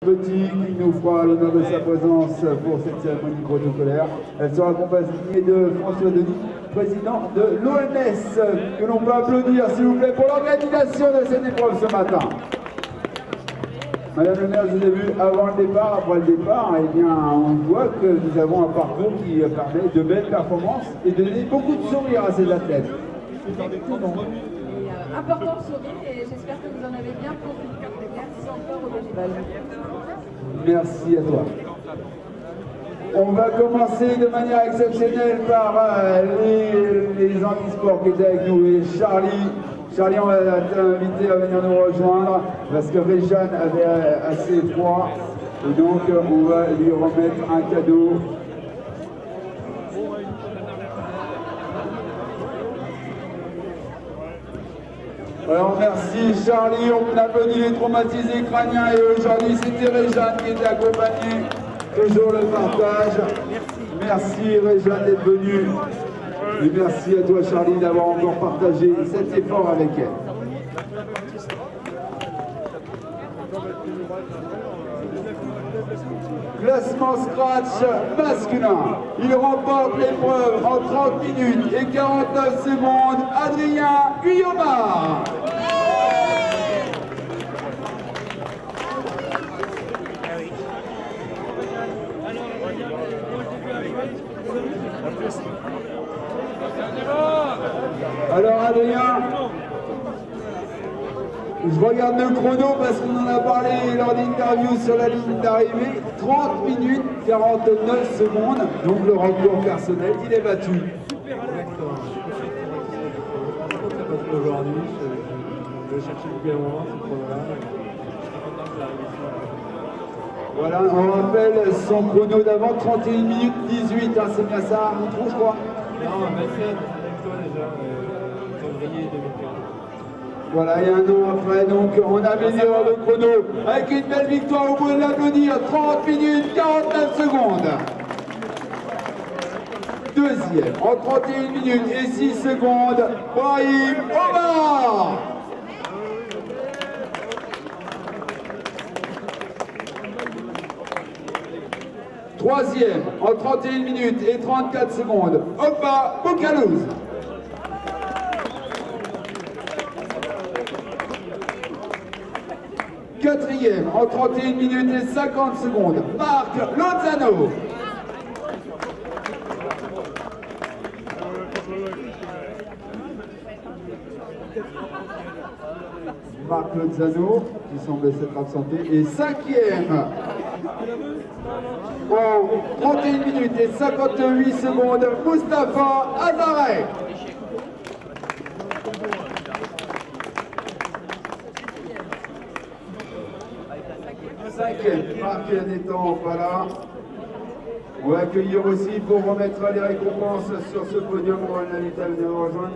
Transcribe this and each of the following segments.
Petit qui nous fera l'honneur de sa présence pour cette cérémonie protocolaire. Elle sera accompagnée de François Denis, président de l'OMS, que l'on peut applaudir s'il vous plaît pour l'organisation de cette épreuve ce matin. Madame le maire, je vous ai vu avant le départ, après le départ, eh bien, on voit que nous avons un parcours qui permet de belles performances et de donner beaucoup de sourires à ces athlètes. Important sourire et j'espère que vous en avez bien profité. Merci encore au Bénéval. Merci à toi. On va commencer de manière exceptionnelle par les handisports qui étaient avec nous et Charlie. Charlie, on va t'inviter à venir nous rejoindre parce que Réjeanne avait assez froid et donc on va lui remettre un cadeau. Alors merci Charlie, on applaudit les traumatisés crâniens et aujourd'hui c'était Réjeanne qui était accompagnée, toujours le partage. Merci Réjeanne d'être venue et merci à toi Charlie d'avoir encore partagé cet effort avec elle. Classement scratch masculin. Il remporte l'épreuve en 30 minutes et 49 secondes. Adrien Guillomard. Alors Adrien, je regarde le chrono parce qu'on en a parlé lors d'interview sur la ligne d'arrivée. 30 minutes 49 secondes, donc le record personnel, il est battu. Exactement. Parce qu'aujourd'hui, je cherchais depuis un moment ce chrono-là. Je suis content que l'arrivée soit. Voilà, on rappelle son chrono d'avant, 31 minutes 18, hein, c'est bien ça, je crois. Non, 27, avec toi déjà, février 2015. Voilà, et un an après, donc on améliore le chrono avec une belle victoire, au bout de l'applaudir, 30 minutes 49 secondes. Deuxième, en 31 minutes et 6 secondes, Brahim Omar. Troisième, en 31 minutes et 34 secondes, Ogba Bokalouz. Quatrième, en 31 minutes et 50 secondes, Marc Lozano. Marc Lozano, qui semble s'être absenté, et cinquième, en 31 minutes et 58 secondes, Mustapha Azareh. Cinquième, Marc n'étant pas là. On va accueillir aussi pour remettre les récompenses sur ce podium. On va l'inviter à venir nous rejoindre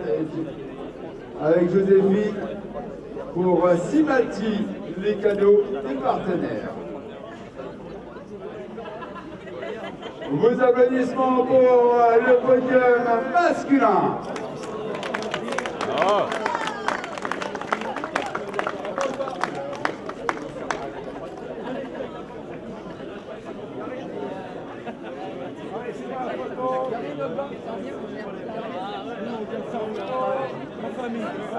avec Joséphine pour Simalti, les cadeaux des partenaires. Vos applaudissements pour le podium masculin. Oh.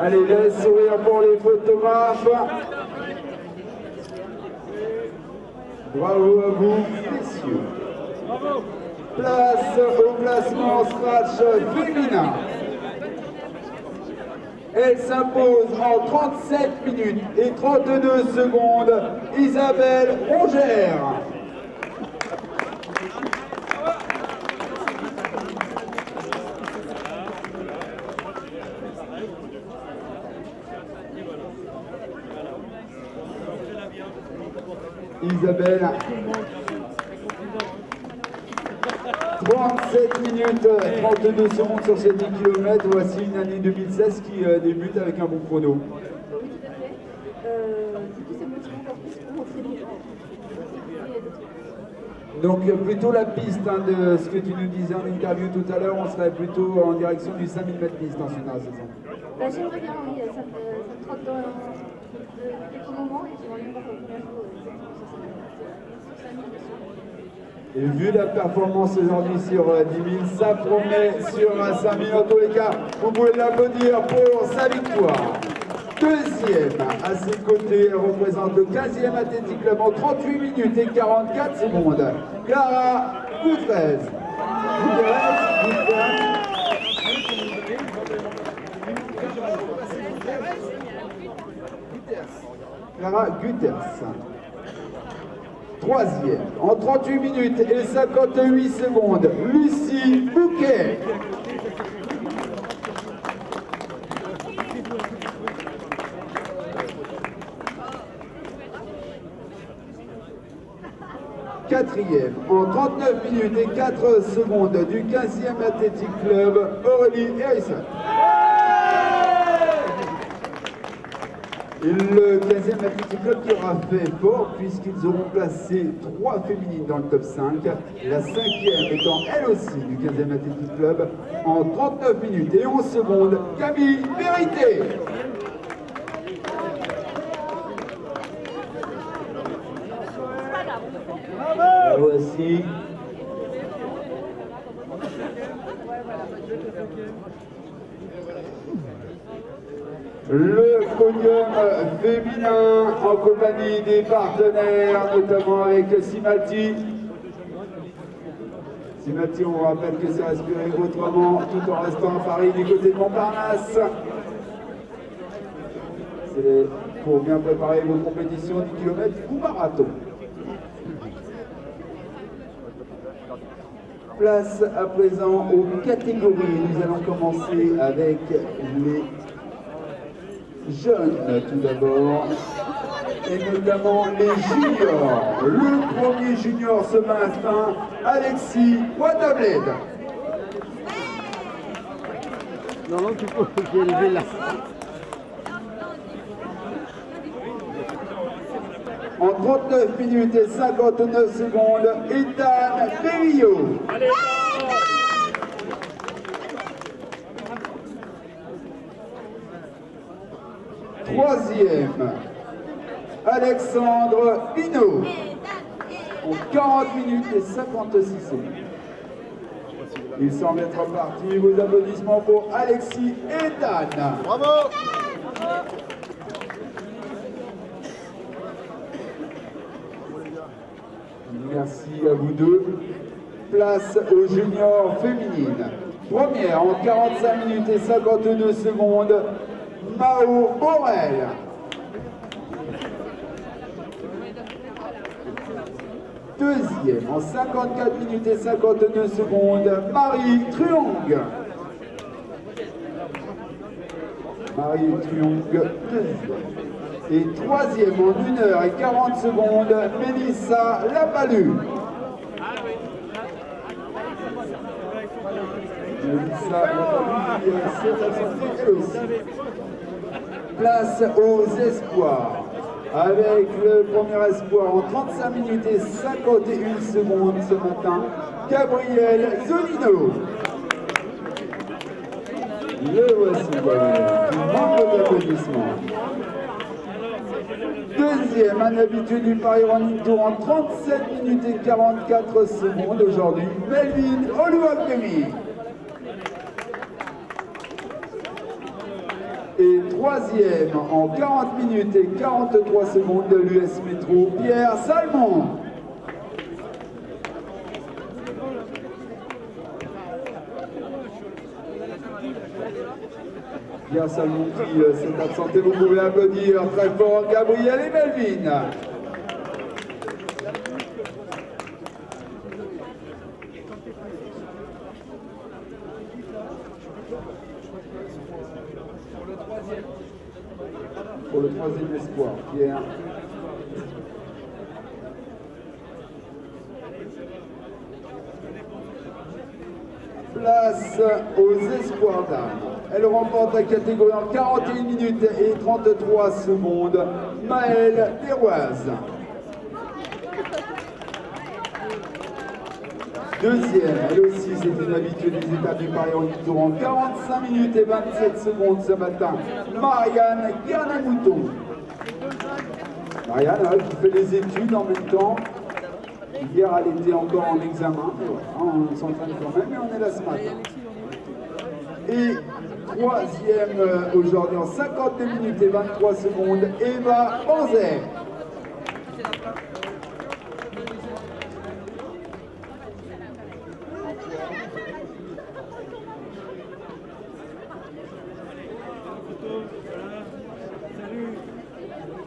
Allez, laisse sourire pour les photographes. Bravo à vous, messieurs. Place au classement scratch féminin. Elle s'impose en 37 minutes et 32 secondes. Isabelle Rongère. Isabelle, 37 minutes 32 secondes sur ces 10 km. Voici une année 2016 qui débute avec un bon chrono. Oui, tout à fait. Du coup, c'est motivant encore plus pour m'entraîner. Donc plutôt la piste de ce que tu nous disais en interview tout à l'heure, on serait plutôt en direction du 5000 mètres piste en finale saison. J'aimerais bien, oui, ça me trotte dans quelques moments et j'aimerais bien voir combien de jours. Et vu la performance aujourd'hui sur 10 000, ça promet sur 5 000 en tous les cas. Vous pouvez l'applaudir pour sa victoire. Deuxième, à ses côtés, elle représente le 15e Athletic Club en 38 minutes et 44 secondes. Clara Gutierrez. Clara Gutierrez. Troisième, en 38 minutes et 58 secondes, Lucie Bouquet. Quatrième, en 39 minutes et 4 secondes du 15e Athletic Club, Aurélie Harrison. Et le 15e Athletic Club qui aura fait fort puisqu'ils auront placé 3 féminines dans le top 5. La 5e étant elle aussi du 15e Athletic Club en 39 minutes et 11 secondes, Camille Vérité. La voici. Le podium féminin en compagnie des partenaires, notamment avec Simalti. Simalti, on vous rappelle que c'est respiré autrement tout en restant à Paris du côté de Montparnasse. C'est pour bien préparer vos compétitions 10 km ou marathon. Place à présent aux catégories. Nous allons commencer avec les jeunes tout d'abord, et notamment les juniors. Le premier junior ce matin, Alexis Wadabled. Non, tu peux élever là. En 39 minutes et 59 secondes, Ethan Perillo. Troisième, Alexandre Pinault. En 40 minutes et 56 secondes. Il semble être parti. Vos applaudissements pour Alexis et Ethan. Bravo! Merci à vous deux. Place aux juniors féminines. Première en 45 minutes et 52 secondes, Mao Borel. Deuxième en 54 minutes et 52 secondes, Marie Truong. Marie Truong, deuxième. Et troisième en 1 h et 40 secondes, Mélissa Lapalue. Mélissa Lapalue s'est absentée elle aussi. Place aux espoirs. Avec le premier espoir en 35 minutes et 51 secondes ce matin, Gabriel Zolino. Le voici, Gabriel. Manque d'applaudissements. Deuxième, un habitué du Paris Running Tour en 37 minutes et 44 secondes aujourd'hui, Melvin Oluwakemi. Et troisième, en 40 minutes et 43 secondes de l'US Métro, Pierre Salmon. Pierre Salmon qui s'est absenté, vous pouvez applaudir très fort Gabriel et Melvin. Pour le troisième espoir, Pierre. Place aux espoirs dames. Elle remporte la catégorie en 41 minutes et 33 secondes. Maëlle Desroises. Deuxième, elle aussi, c'est une habituée des étapes du Paris Running Tour en 45 minutes et 27 secondes ce matin. Marianne Guernamouton. Marianne, qui fait les études en même temps. Hier, elle était encore en examen, mais voilà, on s'entraîne quand même et on est là ce matin. Et troisième aujourd'hui en 52 minutes et 23 secondes, Eva Panzer. Salut.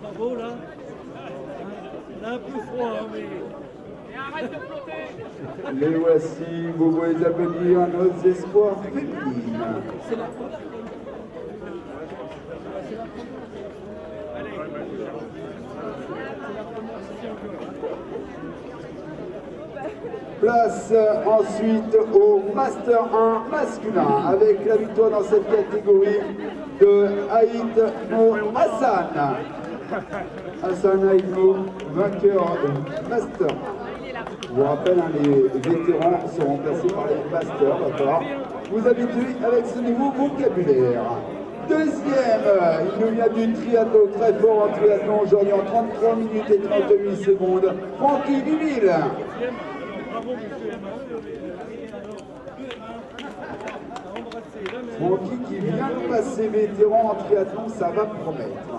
Pas beau là? On a un peu froid, hein, mais. Les voici, vous pouvez les applaudir à nos espoirs féminines. Place ensuite au Master 1 masculin avec la victoire dans cette catégorie de Aït Mo Hassan. Hassan Aït Mo, vainqueur de Master 1. Je vous rappelle, hein, les vétérans sont remplacés par les masters, d'accord? Vous habituez avec ce nouveau vocabulaire. Deuxième, il nous vient du triathlon, très fort en triathlon aujourd'hui en 33 minutes et 38 secondes. Francky Viville. Francky qui vient de passer vétéran en triathlon, ça va promettre.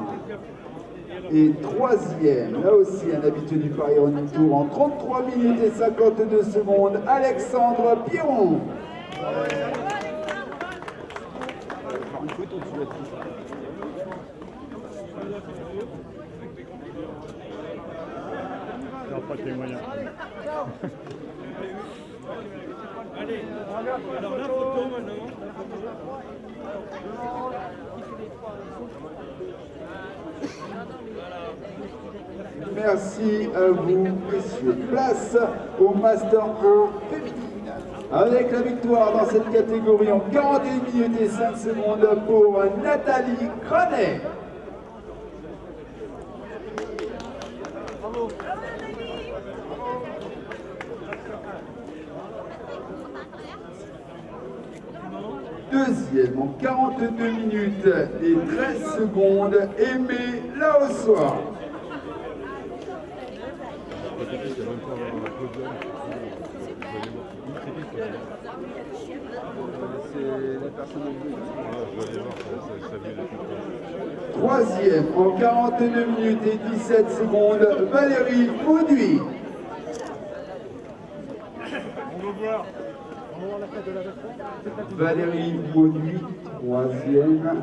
Et troisième, là aussi un habitué du Paris Running Tour en 33 minutes et 52 secondes, Alexandre Piron. Non, pas tes moyens. Allez, alors la photo maintenant. Merci à vous, messieurs. Place au Master 1 féminine. Avec la victoire dans cette catégorie en 41 minutes et 5 secondes pour Nathalie Cranet. Deuxième en 42 minutes et 13 secondes, Aimé Laossois. Troisième en 42 minutes et 17 secondes, Valérie Auduit. Valérie Auduit, troisième,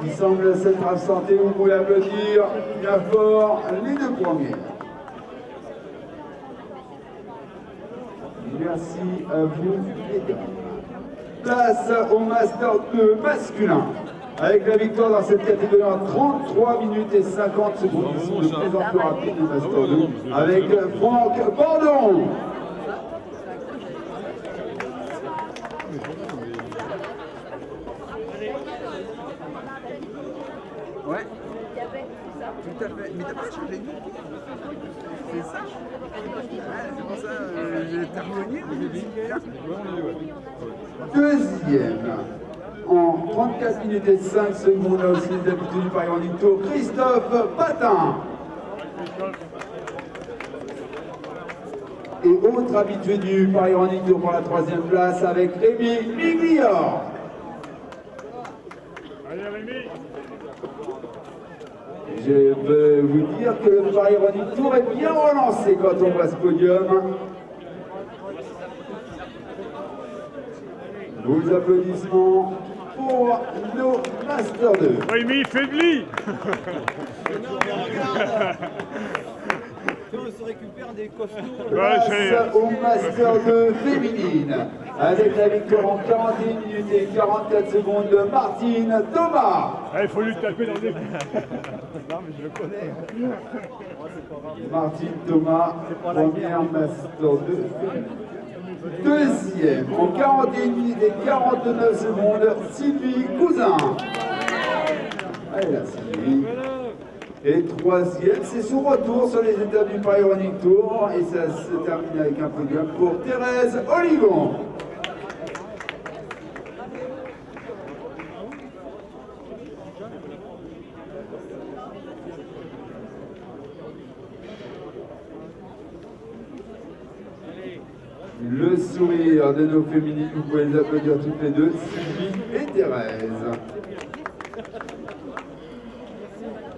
qui semble s'être absentée. Vous pouvez applaudir bien fort les deux premières. Merci à vous, les dames. Place au Master 2 masculin. Avec la victoire dans cette catégorie en 33 minutes et 50 secondes. Ils sont le plus en plus rapide du Master 2. Avec Franck Borderon. Ouais, tout à fait. Mais t'as pas changé de nom? C'est ça? C'est pour ça j'ai terminé. Deuxième, en 34 minutes et 5 secondes, là aussi les habitués du Paris Running Tour, Christophe Patin. Et autre habitué du Paris Running Tour pour la troisième place avec Rémi Miglior. Allez Rémi. Je veux vous dire que le Paris Running Tour est bien relancé quand on voit ce podium. Vos applaudissements pour nos Master 2. Rémi, faibli. On se récupère des costauds. Place au Master 2 féminine, avec la victoire en 41 minutes et 44 secondes de Martine Thomas. Il faut lui taper dans les... Non mais je le connais. Martine Thomas, première Master 2. Deuxième, en 41 minutes et 49 secondes, Sylvie Cousin. Allez là, Sylvie. Et troisième, c'est son retour sur les étapes du Paris Running Tour. Et ça se termine avec un podium pour Thérèse Oligon. Le sourire de nos féminines, vous pouvez les applaudir toutes les deux, Sylvie et Thérèse.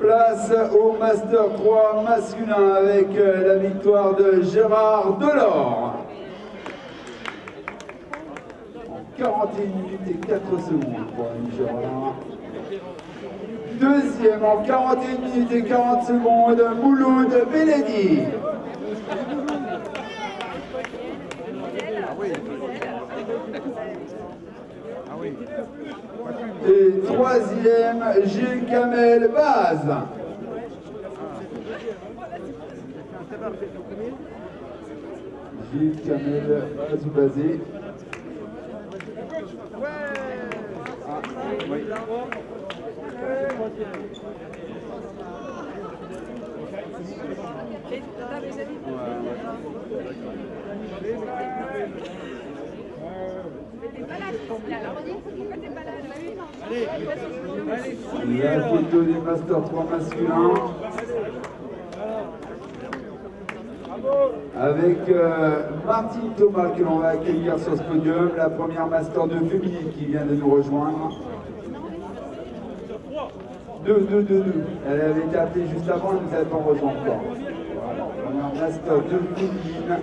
Place au Master 3 masculin avec la victoire de Gérard Delors. En 41 minutes et 4 secondes pour Gérard. Deuxième en 41 minutes et 40 secondes, Mouloud Beledi. Et troisième, Gilles Kamel Baz. Gilles Kamel Baz ou Bazé. La photo des Master 3 masculins avec Martine Thomas que l'on va accueillir sur ce podium, la première Master 2 féminine qui vient de nous rejoindre. Deux. Elle avait été appelée juste avant, elle nous a pas rejoint encore. Voilà, première Master 2 féminine.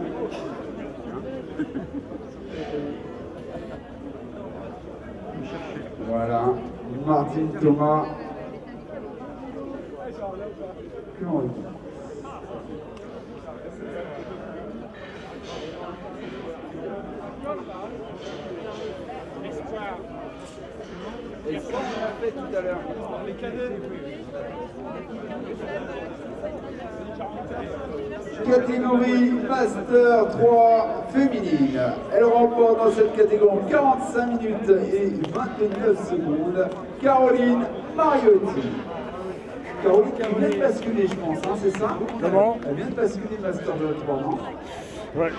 Voilà, Martine Thomas. Comment on dit ? Et ça, on l'a fait tout à l'heure. Les cadets. Catégorie Master 3 féminine. Elle remporte dans cette catégorie 45 minutes et 29 secondes. Caroline Mariotti. Caroline qui vient de basculer, je pense, hein, c'est ça? Comment? Elle vient de basculer Master 3, non? Ouais.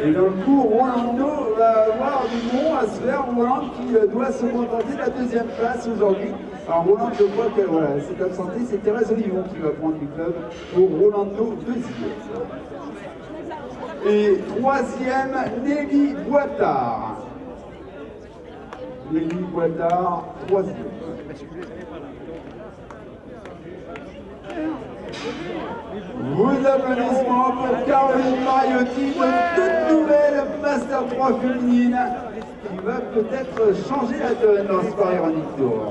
Et dans le coup, Rolando va avoir du bon à se faire. Roland qui doit se contenter de la deuxième place aujourd'hui. Alors Roland, je crois que voilà, c'est absenté, c'est Thérèse Olivon qui va prendre du club pour Rolando deuxième. Et troisième, Nelly Boitard. Nelly Boitard, troisième. Vos applaudissements pour Caroline Mariotti, de toute nouvelle Master 3 féminine qui va peut-être changer la donne dans ce Paris-Running Tour.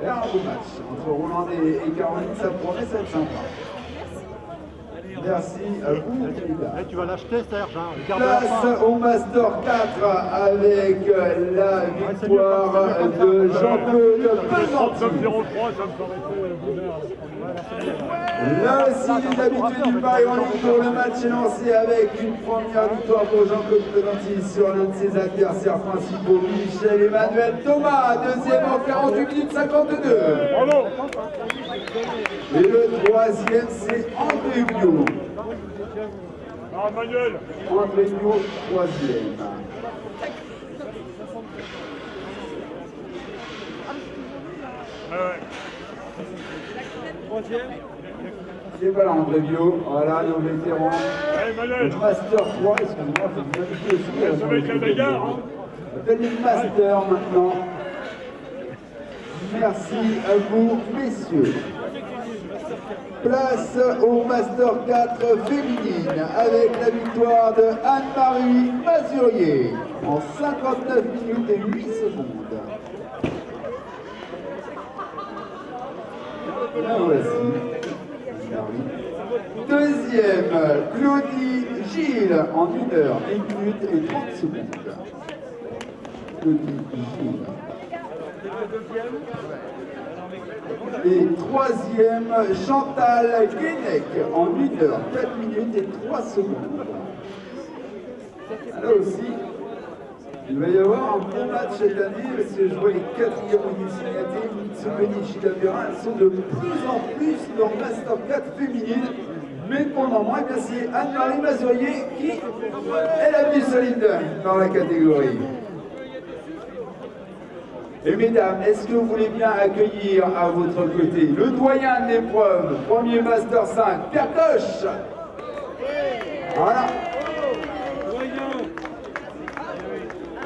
Et un beau match entre Roland et Caroline, ça promet, ça va être sympa. Merci à vous, les gars. Tu vas l'acheter, Serge, hein. Place au Master 4 avec la victoire de Jean-Claude Pesanti. 09-03, ça me paraissait bonheur. Là aussi, les habitudes du Paris-Running Tour, le match est lancé avec une première victoire pour Jean-Claude Pesanti sur l'un de ses adversaires principaux, Michel Emmanuel Thomas, deuxième en 48 minutes 52. Bravo. Et le troisième, c'est André Bio. Ah, Manuel. André Bio, troisième. Ouais. Troisième. C'est pas là, André Bio. Voilà, nos vétérans. Allez, Manuel. Master 3, excusez-moi, faut que je m'habitue aussi. Ça va être la bagarre, hein. On appelle les Master maintenant. Merci à vous, messieurs. Place au Master 4 féminine avec la victoire de Anne-Marie Mazurier en 59 minutes et 8 secondes. La voici. Deuxième, Claudie Gilles en 1 heure, 1 minute et 30 secondes. Claudie Gilles. Et troisième, Chantal Guénec en 1 heure, 4 minutes et 3 secondes. Là aussi, il va y avoir un bon match cette année, parce que je vois les 4e initiatives, Mitsumeni Shidabira, elles sont de plus en plus dans Master 4 féminine. Mais pour le moment, eh bien, c'est Anne-Marie Mazurier qui est la plus solide dans la catégorie. Et mesdames, est-ce que vous voulez bien accueillir à votre côté le doyen de l'épreuve, premier Master 5, Pierre Coche? Voilà.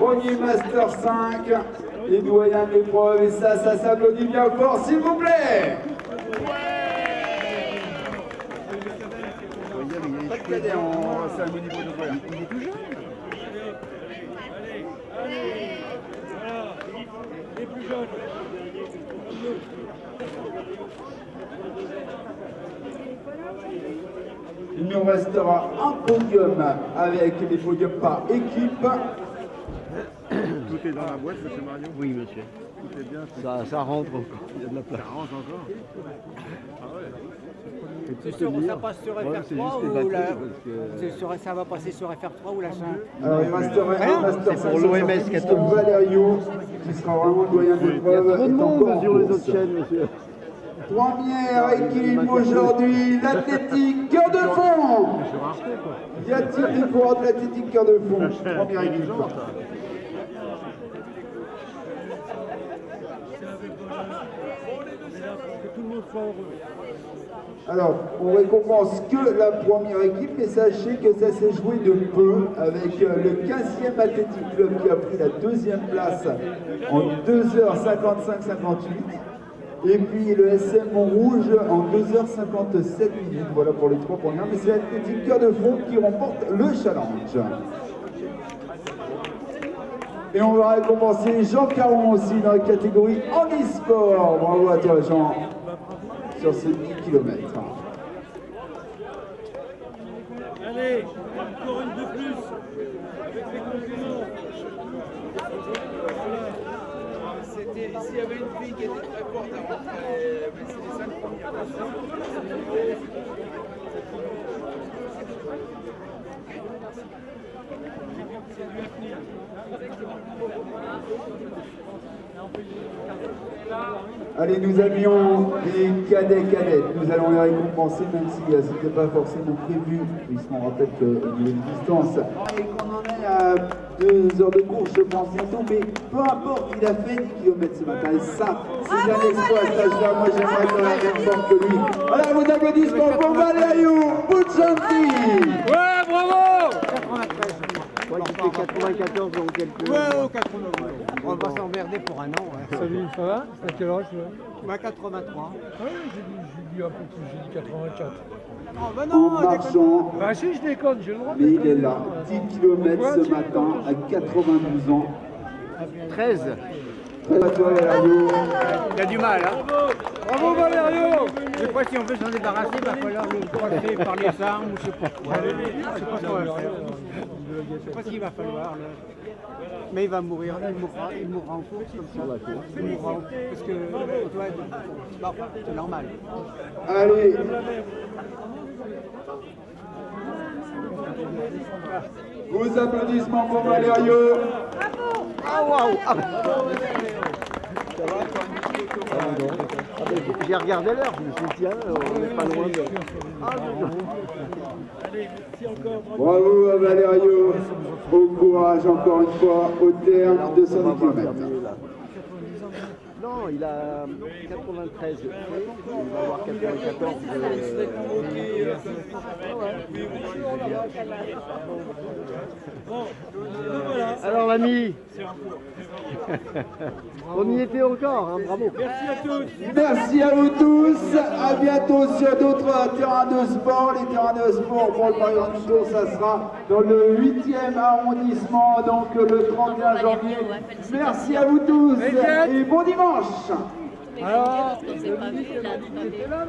Premier Master 5, les doyens de l'épreuve, et ça s'applaudit bien fort, s'il vous plaît. Pas de cadet, c'est un bon niveau de voilà. Il est tout jeune. Les plus jeunes. Il nous restera un podium avec les podiums par équipe. Tout est dans la boîte, monsieur Mario. Oui, monsieur. Tout est bien. Ça rentre encore. Il y a de la place. Ça rentre encore. Ah ouais. C'est sûr que ça passe sur FR3 ou la... Ça va passer sur FR3 ou la 5? Alors il resterait un Master 5 pour l'OMS 14. Valerio, qui sera vraiment doyen Il y a d'épreuve. trop de monde sur les autres chaînes, monsieur. Première équipe aujourd'hui, l'athlétique cœur de fond. Y a-t-il des coureurs de l'athlétique cœur de fond? Première équipe. Que tout le monde soit heureux. Alors, on récompense que la première équipe, mais sachez que ça s'est joué de peu avec le 15e Athletic Club qui a pris la deuxième place en 2h55-58. Et puis le SM Montrouge en 2h57 minutes. Voilà pour les trois premières. Mais c'est l'Athletic Cœur de Fond qui remporte le challenge. Et on va récompenser Jean Caron aussi dans la catégorie handisport. Bravo à toi Jean sur ces 10 km. Allez, encore une de plus, avec les compliments. S'il y avait une fille qui était très forte à rentrer, mais c'est les 5 premières Allez, nous avions des cadets. Nous allons les récompenser, même si ce n'était pas forcément prévu. Puisqu'on rappelle qu'il y a une distance. Et qu'on en est à 2 heures de course, je pense bientôt. Mais peu importe, il a fait 10 km ce matin. Et ça, c'est un exploit à cet âge-là. Moi, j'aimerais quand même même fort que lui. Voilà, vos applaudissements pour Valerio Buccianti. Ouais, bravo! 93. Ouais, c'était 94 ou quelques... Ouais, au 89. On va s'emmerder pour un an. Ouais. Salut, ça va? C'est à quel âge? Bah, 83. Oui, j'ai dit un peu plus, j'ai dit 84. Oh, bah En non, marchant, Bah si, je déconne, j'ai le droit de mais il est déconner. là. 10 km ce matin à 92 ans. 13. Très à toi, Valerio. il a du mal, hein. Bravo Valerio! Je sais pas si on veut s'en débarrasser, il va falloir le coiffer par les armes ou je sais pas quoi. Je sais pas ce qu'on va faire. Je sais pas ce qu'il va falloir. Là. Mais il va mourir, il mourra en course comme ça. Il mourra en course parce que on doit être... Bon, c'est normal. Allez. Vos applaudissements pour Valerio. Ah waouh! Ah, j'ai regardé l'heure, je me suis dit tiens, on n'est pas loin de... Ah, non. Bravo à Valerio. Au courage encore une fois au terme de son km. Non, il a 93. Il va avoir 94. Alors l'ami, on y était encore, hein, bravo. Merci à tous! Merci à vous tous. À bientôt sur d'autres terrains de sport. Les terrains de sport pour le Paris Tour, ça sera dans le 8e arrondissement, donc le 31 janvier. Merci à vous tous et bon dimanche. Alors, C'est pas vu là.